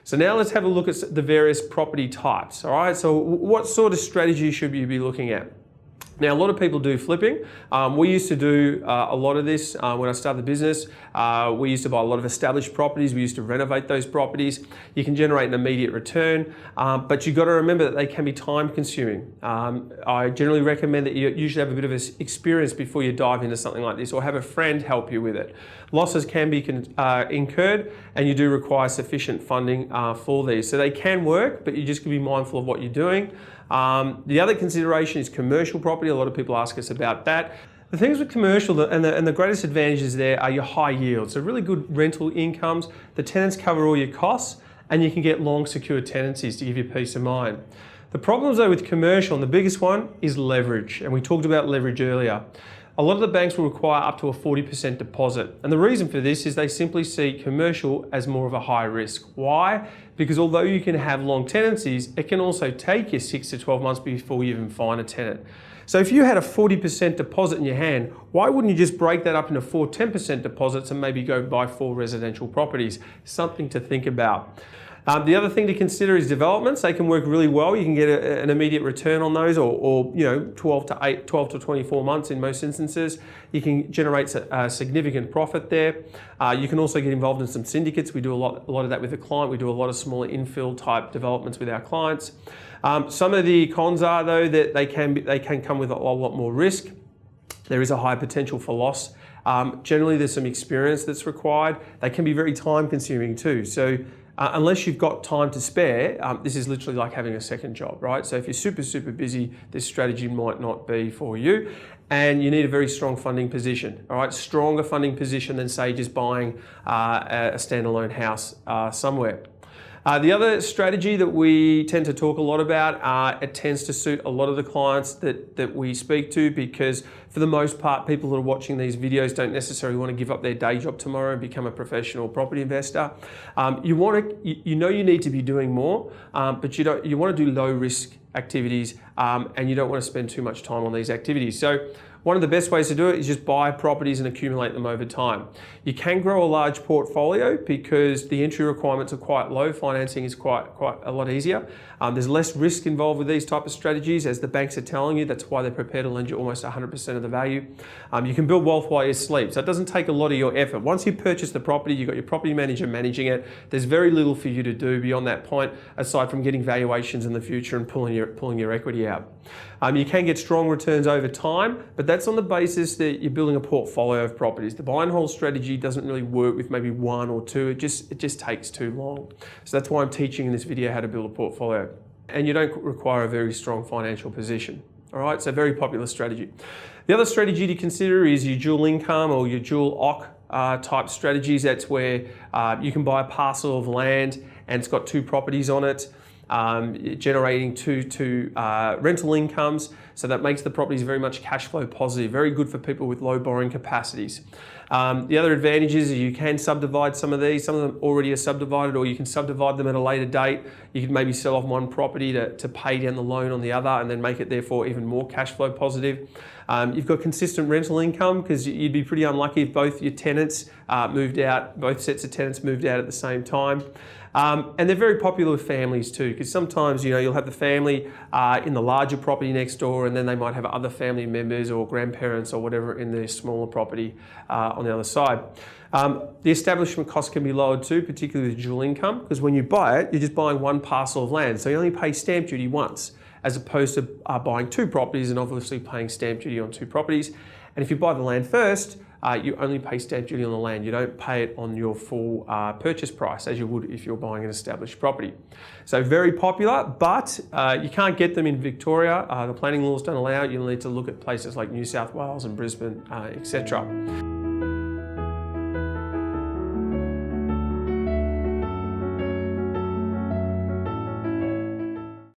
So now let's have a look at the various property types, all right? So what sort of strategy should you be looking at? Now, a lot of people do flipping. We used to do a lot of this when I started the business. We used to buy a lot of established properties. We used to renovate those properties. You can generate an immediate return, but you've got to remember that they can be time consuming. I generally recommend that you usually have a bit of experience before you dive into something like this, or have a friend help you with it. Losses can be incurred, and you do require sufficient funding for these. So they can work, but you just got to be mindful of what you're doing. The other consideration is commercial property. A lot of people ask us about that. The things with commercial and the greatest advantages there are your high yields. So really good rental incomes. The tenants cover all your costs, and you can get long secure tenancies to give you peace of mind. The problems though with commercial, and the biggest one, is leverage. And we talked about leverage earlier. A lot of the banks will require up to a 40% deposit. And the reason for this is they simply see commercial as more of a high risk. Why? Because although you can have long tenancies, it can also take you 6 to 12 months before you even find a tenant. So if you had a 40% deposit in your hand, why wouldn't you just break that up into 10% deposits and maybe go buy 4 residential properties? Something to think about. The other thing to consider is developments. They can work really well. You can get an immediate return on those, or 12 to 24 months in most instances. You can generate a significant profit there. You can also get involved in some syndicates. We do a lot of that with the client. We do a lot of smaller infill type developments with our clients. Some of the cons are though that they can come with a lot more risk. There is a high potential for loss. Generally, there's some experience that's required. They can be very time consuming too. So unless you've got time to spare, this is literally like having a second job, right? So if you're super busy, this strategy might not be for you. And you need a very strong funding position, all right? Stronger funding position than say just buying a standalone house somewhere. The other strategy that we tend to talk a lot about, it tends to suit a lot of the clients that we speak to, because for the most part, people that are watching these videos don't necessarily want to give up their day job tomorrow and become a professional property investor. You need to be doing more, but you want to do low risk activities, and you don't want to spend too much time on these activities. So one of the best ways to do it is just buy properties and accumulate them over time. You can grow a large portfolio because the entry requirements are quite low. Financing is quite a lot easier. There's less risk involved with these type of strategies, as the banks are telling you. That's why they're prepared to lend you almost 100% of the value. You can build wealth while you sleep. So it doesn't take a lot of your effort. Once you purchase the property, you've got your property manager managing it. There's very little for you to do beyond that point, aside from getting valuations in the future and pulling your equity out. You can get strong returns over time, but that's on the basis that you're building a portfolio of properties. The buy and hold strategy doesn't really work with maybe 1 or 2. It just takes too long. So that's why I'm teaching in this video how to build a portfolio. And you don't require a very strong financial position. All right, so very popular strategy. The other strategy to consider is your dual income or your dual OC type strategies. That's where you can buy a parcel of land and it's got 2 properties on it, generating two rental incomes. So that makes the properties very much cash flow positive, very good for people with low borrowing capacities. The other advantage is you can subdivide some of these. Some of them already are subdivided, or you can subdivide them at a later date. You can maybe sell off one property to pay down the loan on the other, and then make it therefore even more cash flow positive. You've got consistent rental income, because you'd be pretty unlucky if both your tenants moved out, both sets of tenants moved out at the same time. And they're very popular with families too, because sometimes you'll have the family in the larger property next door, and then they might have other family members or grandparents or whatever in the smaller property on the other side. The establishment cost can be lowered too, particularly with dual income, because when you buy it, you're just buying one parcel of land, so you only pay stamp duty once, as opposed to buying 2 properties and obviously paying stamp duty on 2 properties. And if you buy the land first, you only pay stamp duty on the land. You don't pay it on your full purchase price as you would if you're buying an established property. So very popular, but you can't get them in Victoria. The planning laws don't allow it. You'll need to look at places like New South Wales and Brisbane, etc.